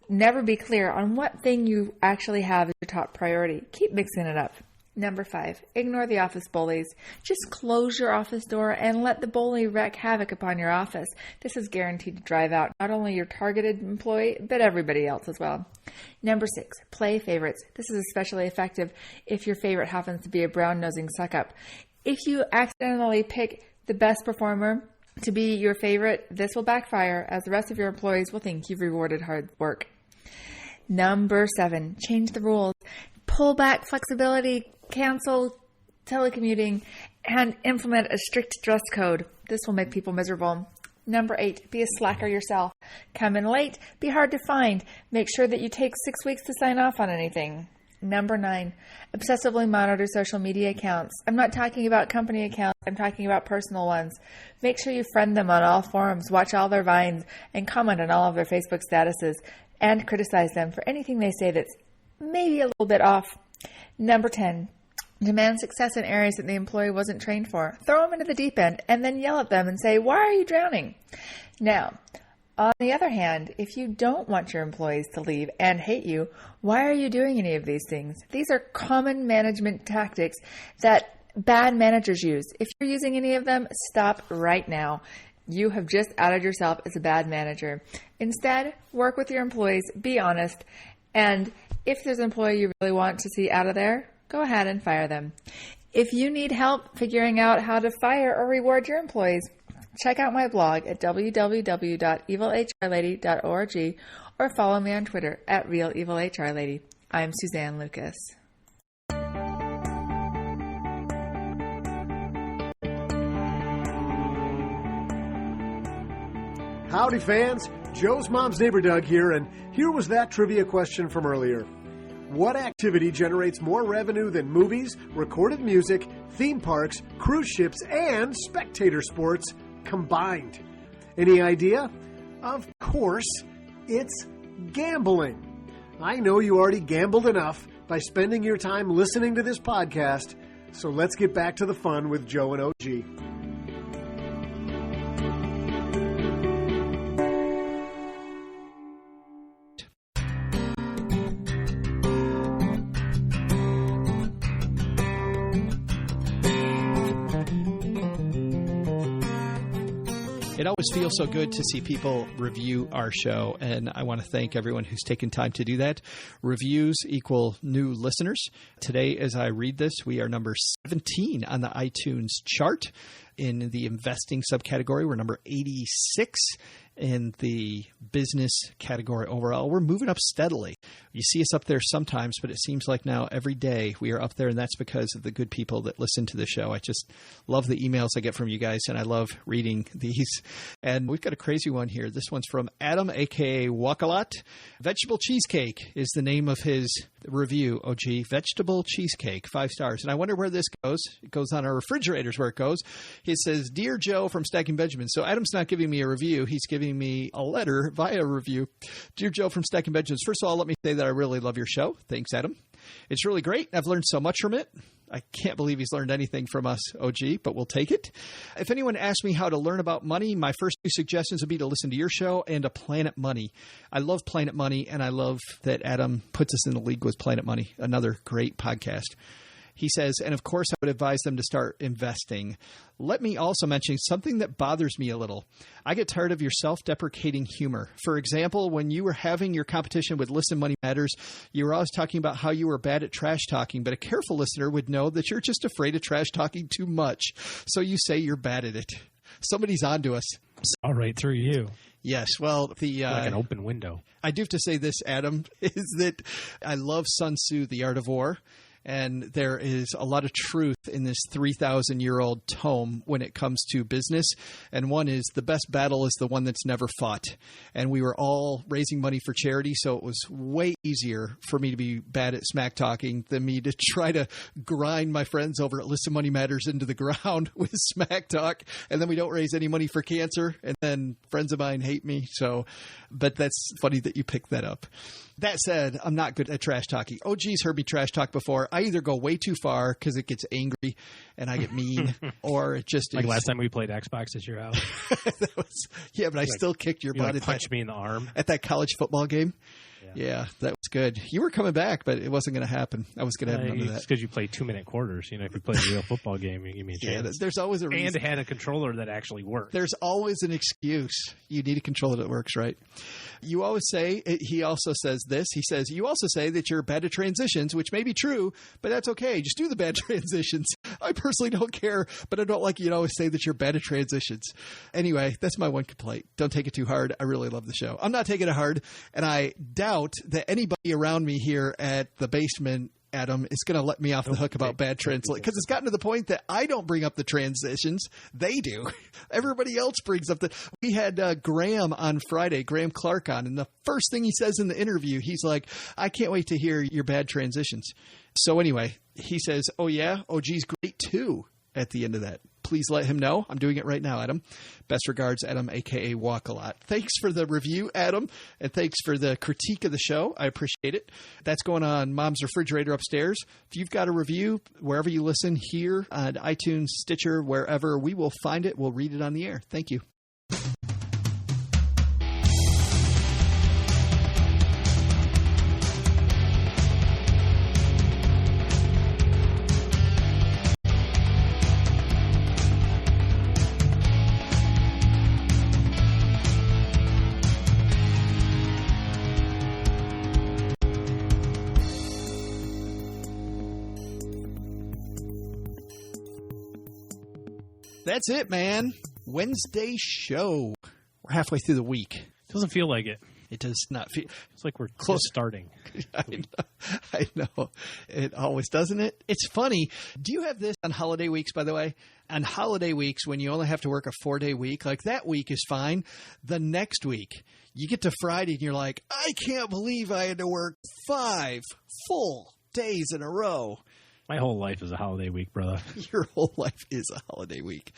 Never be clear on what thing you actually have as your top priority. Keep mixing it up. Number 5, ignore the office bullies. Just close your office door and let the bully wreak havoc upon your office. This is guaranteed to drive out not only your targeted employee, but everybody else as well. Number 6, play favorites. This is especially effective if your favorite happens to be a brown-nosing suck-up. If you accidentally pick the best performer to be your favorite, this will backfire as the rest of your employees will think you've rewarded hard work. Number 7, change the rules. Pull back flexibility, cancel telecommuting, and implement a strict dress code. This will make people miserable. Number 8, be a slacker yourself. Come in late, be hard to find. Make sure that you take 6 weeks to sign off on anything. Number 9, obsessively monitor social media accounts. I'm not talking about company accounts, I'm talking about personal ones. Make sure you friend them on all forums, watch all their vines, and comment on all of their Facebook statuses, and criticize them for anything they say that's maybe a little bit off. Number 10, demand success in areas that the employee wasn't trained for. Throw them into the deep end and then yell at them and say, "Why are you drowning?" Now, on the other hand, if you don't want your employees to leave and hate you, why are you doing any of these things? These are common management tactics that bad managers use. If you're using any of them, stop right now. You have just outed yourself as a bad manager. Instead, work with your employees, be honest, and if there's an employee you really want to see out of there, go ahead and fire them. If you need help figuring out how to fire or reward your employees, check out my blog at www.evilhrlady.org or follow me on Twitter at RealEvilHRLady. I'm Suzanne Lucas. Howdy, fans. Joe's Mom's Neighbor Doug here, and here was that trivia question from earlier. What activity generates more revenue than movies, recorded music, theme parks, cruise ships, and spectator sports combined? Any idea? Of course, it's gambling. I know you already gambled enough by spending your time listening to this podcast, So let's get back to the fun with Joe and OG. It always feels so good to see people review our show, and I want to thank everyone who's taken time to do that. Reviews equal new listeners. Today, as I read this, we are number 17 on the iTunes chart. In the investing subcategory, we're number 86. In the business category overall, we're moving up steadily. You see us up there sometimes, but it seems like now every day we are up there, and that's because of the good people that listen to the show. I just love the emails I get from you guys, and I love reading these. And we've got a crazy one here. This one's from Adam, a.k.a. Wakalot. Vegetable cheesecake is the name of his review, OG. Vegetable cheesecake, 5 stars. And I wonder where this goes. It goes on our refrigerators where it goes. It says, Dear Joe from Stacking Benjamin. So Adam's not giving me a review. He's giving me a letter via review. Dear Joe from Stacking Benjamins. First of all, let me say that I really love your show. Thanks, Adam. It's really great. I've learned so much from it. I can't believe he's learned anything from us, OG, but we'll take it. If anyone asks me how to learn about money, my first 2 suggestions would be to listen to your show and to Planet Money. I love Planet Money, and I love that Adam puts us in the league with Planet Money, another great podcast. He says, and of course, I would advise them to start investing. Let me also mention something that bothers me a little. I get tired of your self-deprecating humor. For example, when you were having your competition with Listen Money Matters, you were always talking about how you were bad at trash talking, but a careful listener would know that you're just afraid of trash talking too much. So you say you're bad at it. Somebody's on to us. All right, through you. Yes, well, like an open window. I do have to say this, Adam, is that I love Sun Tzu, The Art of War. And there is a lot of truth in this 3,000-year-old tome when it comes to business. And one is the best battle is the one that's never fought. And we were all raising money for charity, so it was way easier for me to be bad at smack talking than me to try to grind my friends over at Listen Money Matters into the ground with smack talk. And then we don't raise any money for cancer. And then friends of mine hate me. But that's funny that you picked that up. That said, I'm not good at trash talking. OG's heard me trash talk before. I either go way too far because it gets angry and I get mean, or it just like last time we played Xbox at your house. But I still kicked your butt. Punched me in the arm at that college football game. Yeah, that was good. You were coming back, but it wasn't going to happen. I was going to have none of that. It's because you play 2-minute quarters. If you play a real football game, you give me a chance. Yeah, there's always a reason. And had a controller that actually worked. There's always an excuse. You need a controller that works, right? You always say, he also says this, he says, you also say that you're bad at transitions, which may be true, but that's okay. Just do the bad transitions. I personally don't care, but I don't like you to always say that you're bad at transitions. Anyway, that's my one complaint. Don't take it too hard. I really love the show. I'm not taking it hard, and I doubt that anybody around me here at the basement, Adam, is going to let me off the hook about bad translation, because it's gotten to the point that I don't bring up the transitions. They do. Everybody else brings up we had Graham on Friday, Graham Clark on, and the first thing he says in the interview, he's like, I can't wait to hear your bad transitions. So anyway, he says, oh yeah, OG's great too at the end of that. Please let him know. I'm doing it right now, Adam. Best regards, Adam, a.k.a. Walk a Lot. Thanks for the review, Adam, and thanks for the critique of the show. I appreciate it. That's going on Mom's refrigerator upstairs. If you've got a review, wherever you listen, here on iTunes, Stitcher, wherever, we will find it. We'll read it on the air. Thank you. That's it, man. Wednesday show. We're halfway through the week. Doesn't feel like it. It does not feel. It's like we're close starting. I know. It always doesn't it? It's funny. Do you have this on holiday weeks, by the way? On holiday weeks, when you only have to work a 4-day week, like that week is fine. The next week, you get to Friday and you're like, I can't believe I had to work 5 full days in a row. My whole life is a holiday week, brother. Your whole life is a holiday week.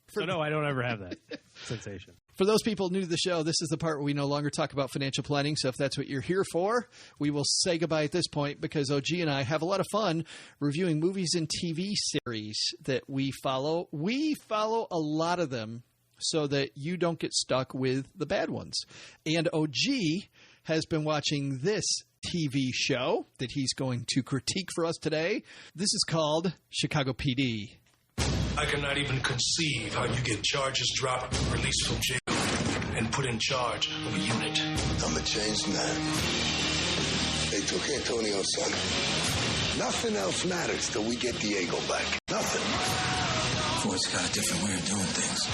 So no, I don't ever have that sensation. For those people new to the show, this is the part where we no longer talk about financial planning. So if that's what you're here for, we will say goodbye at this point because OG and I have a lot of fun reviewing movies and TV series that we follow. We follow a lot of them so that you don't get stuck with the bad ones. And OG has been watching this TV show that he's going to critique for us today. This is called Chicago PD. I cannot even conceive how you get charges dropped, released from jail, and put in charge of a unit. I'm a changed man. They took Antonio, son. Nothing else matters till we get Diego back. Nothing. Ford's got a different way of doing things.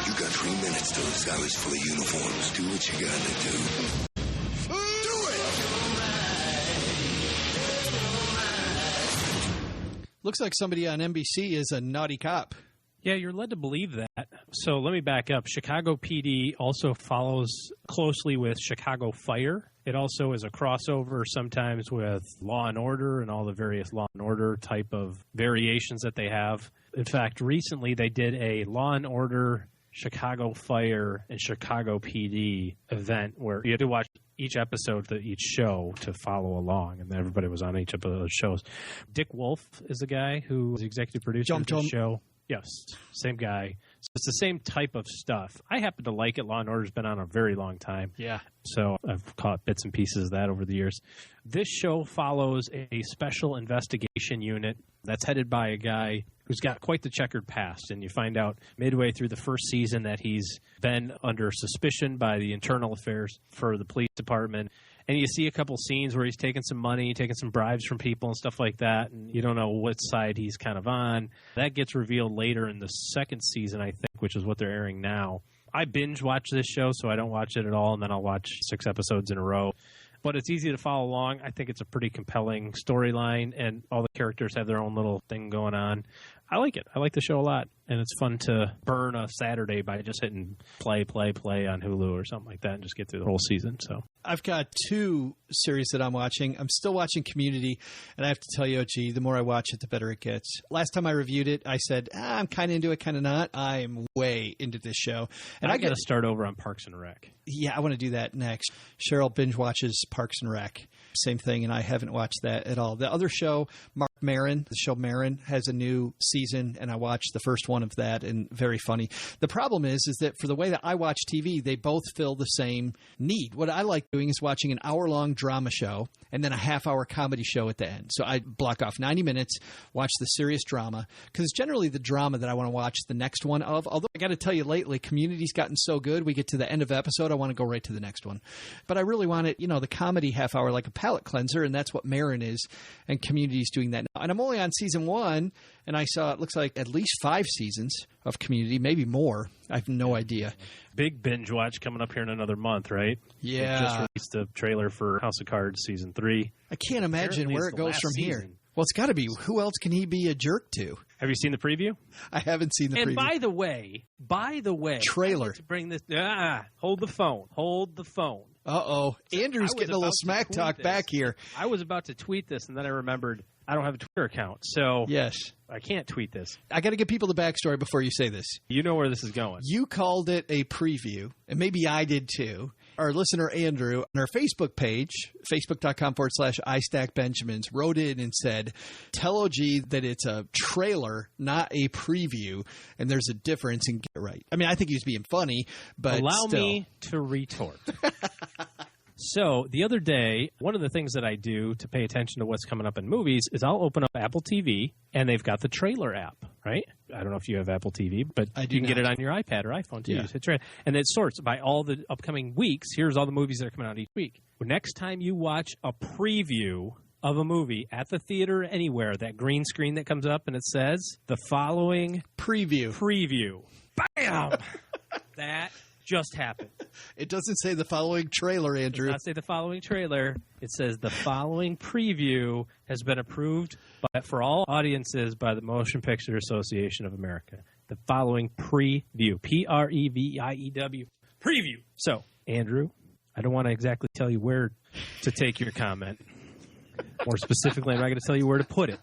You got 3 minutes till this alley's full of uniforms. Do what you gotta do. Looks like somebody on NBC is a naughty cop. Yeah, you're led to believe that. So let me back up. Chicago PD also follows closely with Chicago Fire. It also is a crossover sometimes with Law and Order and all the various Law and Order type of variations that they have. In fact, recently they did a Law and Order, Chicago Fire, and Chicago PD event where you had to watch each episode of each show to follow along, and everybody was on each of those shows. Dick Wolf is the guy who is the executive producer of the show. Yes, same guy. So it's the same type of stuff. I happen to like it. Law and Order's been on a very long time. Yeah. So I've caught bits and pieces of that over the years. This show follows a special investigation unit that's headed by a guy who's got quite the checkered past. And you find out midway through the first season that he's been under suspicion by the internal affairs for the police department. And you see a couple scenes where he's taking some money, taking some bribes from people and stuff like that, and you don't know what side he's kind of on. That gets revealed later in the second season, I think, which is what they're airing now. I binge watch this show, so I don't watch it at all, and then I'll watch 6 episodes in a row. But it's easy to follow along. I think it's a pretty compelling storyline, and all the characters have their own little thing going on. I like it. I like the show a lot, and it's fun to burn a Saturday by just hitting play on Hulu or something like that and just get through the whole season. So I've got 2 series that I'm watching. I'm still watching Community, and I have to tell you, OG, the more I watch it, the better it gets. Last time I reviewed it, I said, I'm kind of into it, kind of not. I am way into this show. And I got to start over on Parks and Rec. Yeah, I want to do that next. Cheryl binge watches Parks and Rec. Same thing, and I haven't watched that at all. The other show, Mark Maron, the show Maron, has a new season, and I watched the first one of that, and very funny. The problem is that for the way that I watch TV, they both fill the same need. What I like doing is watching an hour-long drama show and then a half-hour comedy show at the end. So I block off 90 minutes, watch the serious drama, because it's generally the drama that I want to watch the next one of. Although I got to tell you, lately, Community's gotten so good, we get to the end of episode, I want to go right to the next one. But I really want it, the comedy half-hour like a palate cleanser, and that's what Maron is, and Community's doing that now. And I'm only on season 1, and I saw it looks like at least 5 seasons of Community, maybe more. I have no idea. Big binge watch coming up here in another month, right? Yeah. They just released the trailer for House of Cards season 3. I can't imagine where it goes from here. Well, it's got to be. Who else can he be a jerk to? Have you seen the preview? I haven't seen the preview. And by the way, trailer. To bring this. Hold the phone. Uh-oh. Andrew's getting a little smack talk back here. I was about to tweet this, and then I remembered I don't have a Twitter account, so yes, I can't tweet this. I got to give people the backstory before you say this. You know where this is going. You called it a preview, and maybe I did too. Our listener, Andrew, on our Facebook page, facebook.com/iStackBenjamins, wrote in and said, tell OG that it's a trailer, not a preview, and there's a difference, and get it right. I mean, I think he was being funny, but Allow still. me to retort. So the other day, one of the things that I do to pay attention to what's coming up in movies is I'll open up Apple TV, and they've got the trailer app, right? I don't know if you have Apple TV, but you can get it on your iPad or iPhone too. Yeah. And it sorts by all the upcoming weeks. Here's all the movies that are coming out each week. Next time you watch a preview of a movie at the theater anywhere, that green screen that comes up and it says the following preview. Bam! That just happened. It doesn't say the following trailer, Andrew. It does not say the following trailer. It says the following preview has been approved for all audiences by the Motion Picture Association of America. The following preview. Preview. Preview. So, Andrew, I don't want to exactly tell you where to take your comment. More specifically, I'm not going to tell you where to put it.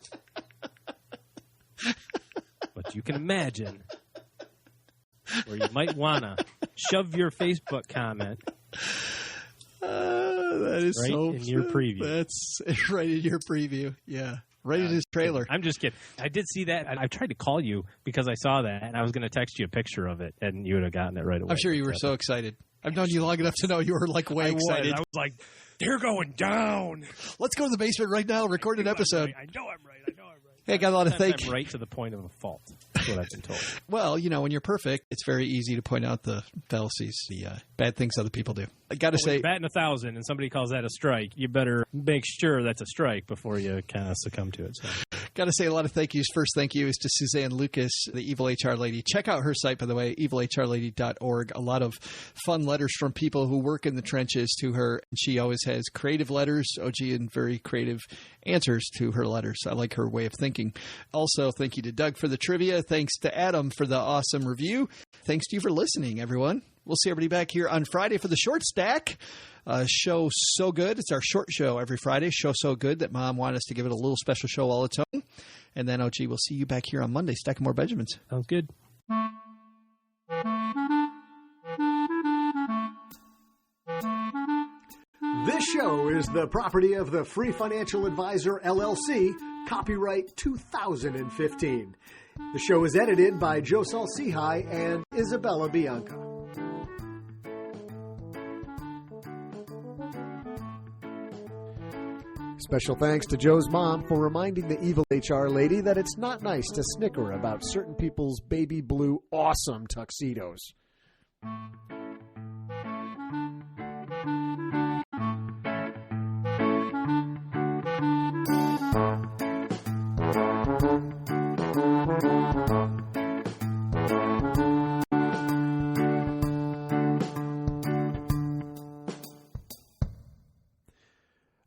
But you can imagine where you might want to shove your Facebook comment. That is right so in your preview. That's right in your preview. Yeah. Right in his trailer. I'm just kidding. I did see that. I tried to call you because I saw that, and I was going to text you a picture of it, and you would have gotten it right away. I'm sure you were so excited. I've known you long enough to know you were like way excited. I was like, they're going down. Let's go to the basement right now, record an episode. I know I'm right. Hey, I got a lot of I'm right to the point of a fault. That's what I've been told. Well, when you're perfect, it's very easy to point out the fallacies, the bad things other people do. I got to say, when you're batting 1,000 and somebody calls that a strike, you better make sure that's a strike before you kind of succumb to it. So. Got to say a lot of thank yous. First thank you is to Suzanne Lucas, the Evil HR Lady. Check out her site, by the way, evilhrlady.org. A lot of fun letters from people who work in the trenches to her. And she always has creative letters, OG, and very creative answers to her letters. I like her way of thinking. Also, thank you to Doug for the trivia. Thanks to Adam for the awesome review. Thanks to you for listening, everyone. We'll see everybody back here on Friday for the Short Stack. Show so good. It's our short show every Friday. Show so good that Mom wanted us to give it a little special show all its own. And then, OG, we'll see you back here on Monday, stacking more Benjamins. Sounds good. This show is the property of the Free Financial Advisor, LLC, copyright 2015. The show is edited by Joe Salcihai and Isabella Bianca. Special thanks to Joe's mom for reminding the Evil HR Lady that it's not nice to snicker about certain people's baby blue awesome tuxedos.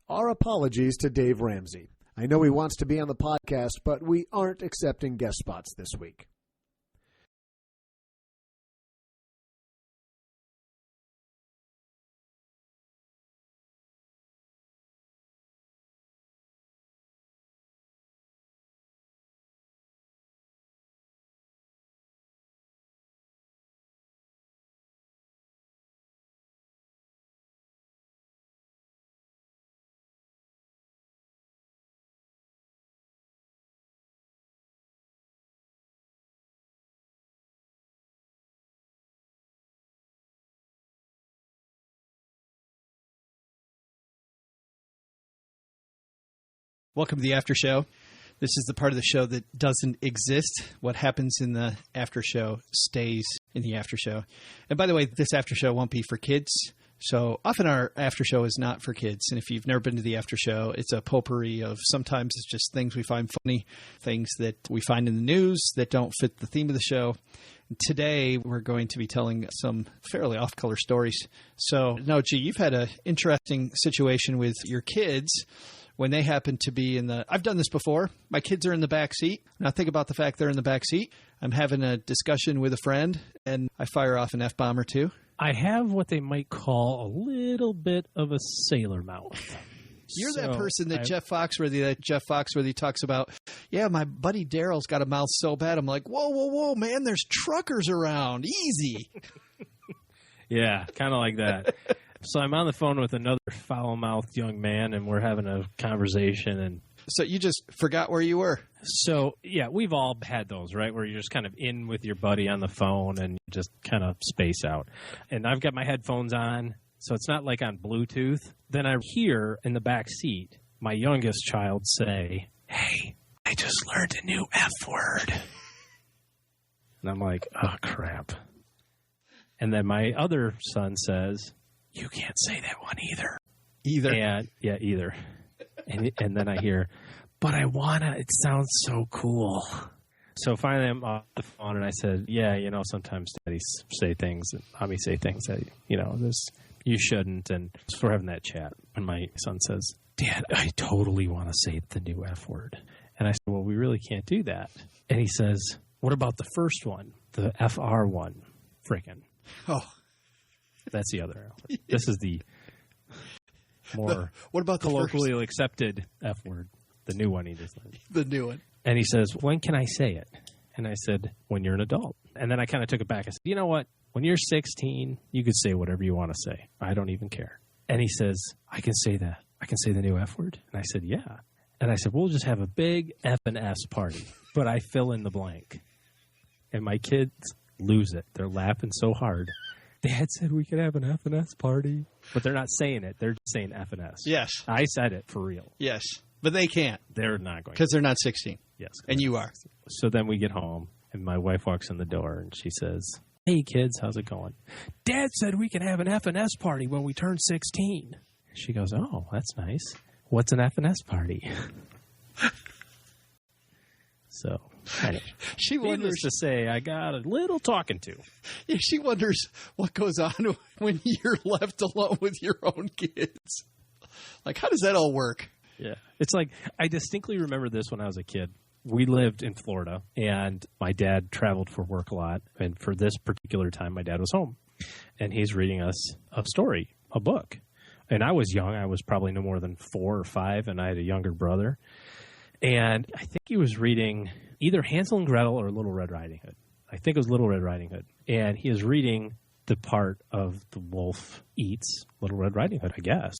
Our apologies to Dave Ramsey. I know he wants to be on the podcast, but we aren't accepting guest spots this week. Welcome to the after show. This is the part of the show that doesn't exist. What happens in the after show stays in the after show. And by the way, this after show won't be for kids. So often our after show is not for kids. And if you've never been to the after show, it's a potpourri of sometimes it's just things we find funny, things that we find in the news that don't fit the theme of the show. And today, we're going to be telling some fairly off-color stories. So, no, G, you've had an interesting situation with your kids when they happen to be in the – I've done this before. My kids are in the back seat. And I think about the fact they're in the back seat. I'm having a discussion with a friend, and I fire off an F-bomb or two. I have what they might call a little bit of a sailor mouth. You're that person that Jeff Foxworthy talks about, yeah, my buddy Daryl's got a mouth so bad. I'm like, whoa, man, there's truckers around. Easy. Yeah, kind of like that. So I'm on the phone with another foul-mouthed young man, and we're having a conversation. And so you just forgot where you were. So, yeah, we've all had those, right, where you're just kind of in with your buddy on the phone and just kind of space out. And I've got my headphones on, so it's not like on Bluetooth. Then I hear in the back seat my youngest child say, "Hey, I just learned a new F word." And I'm like, oh, crap. And then my other son says, "You can't say that one either." Either? Yeah, either. And then I hear, "But I wanna, it sounds so cool." So finally I'm off the phone and I said, "Yeah, sometimes daddies say things, and mommy say things that, you shouldn't." And so we're having that chat. And my son says, "Dad, I totally want to say the new F word." And I said, "Well, we really can't do that." And he says, "What about the first one, the FR one? Frickin'." Oh. That's the other F word. This is the more what about the colloquially accepted F word, the new one he just learned. The new one. And he says, "When can I say it?" And I said, "When you're an adult." And then I kind of took it back. I said, you know what? When you're 16, you could say whatever you want to say. I don't even care. And he says, I can say that. I can say the new F word. And I said, yeah. And I said, we'll just have a big F&S party. But I fill in the blank. And my kids lose it. They're laughing so hard. Dad said we could have an F&S party. But they're not saying it. They're just saying F&S. Yes. I said it for real. Yes. But they can't. They're not going to. Because they're not 16. Yes. And you are. So then we get home, and my wife walks in the door, and she says, hey, kids, how's it going? Dad said we could have an F&S party when we turn 16. She goes, oh, that's nice. What's an F&S party? So, anyway, she wonders, needless to say, I got a little talking to. Yeah, she wonders what goes on when you're left alone with your own kids. Like, how does that all work? Yeah. It's like, I distinctly remember this when I was a kid. We lived in Florida, and my dad traveled for work a lot. And for this particular time, my dad was home. And he's reading us a story, a book. And I was young. I was probably no more than 4 or 5, and I had a younger brother. And I think he was reading either Hansel and Gretel or Little Red Riding Hood. I think it was Little Red Riding Hood. And he is reading the part of the wolf eats Little Red Riding Hood, I guess.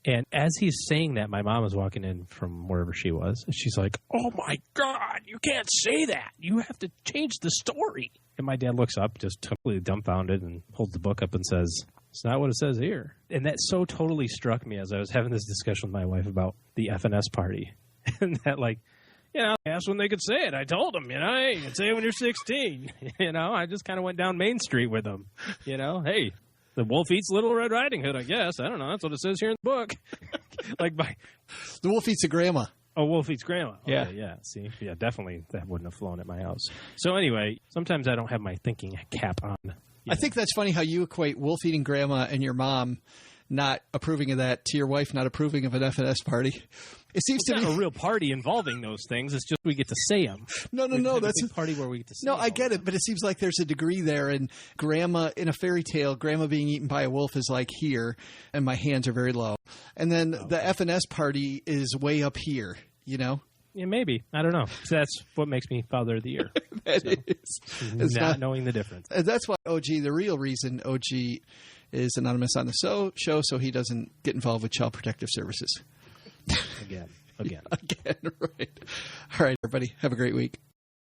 And as he's saying that, my mom was walking in from wherever she was. And she's like, oh, my God, you can't say that. You have to change the story. And my dad looks up, just totally dumbfounded, and holds the book up and says, it's not what it says here. And that so totally struck me as I was having this discussion with my wife about the F&S party. And that, like, you know, I asked when they could say it. I told them, you know, hey, you can say it when you're 16. You know, I just kind of went down Main Street with them. You know, hey, the wolf eats Little Red Riding Hood, I guess. I don't know. That's what it says here in the book. The wolf eats a grandma. Oh, wolf eats grandma. Yeah. Okay, yeah. See, yeah, definitely that wouldn't have flown at my house. So anyway, sometimes I don't have my thinking cap on. I think that's funny how you equate wolf eating grandma and your mom not approving of that to your wife not approving of an F&S party. It seems to be me a real party involving those things. It's just we get to say them. No. That's a party where we get to say. No, I get it, but it seems like there's a degree there. And grandma in a fairy tale, grandma being eaten by a wolf is like here, and my hands are very low. And then the F&S party is way up here. You know. Yeah, maybe. I don't know. So that's what makes me Father of the Year. It's not knowing the difference. And that's why OG, the real reason OG is anonymous on the show, so he doesn't get involved with Child Protective Services. Again, right. All right, everybody. Have a great week.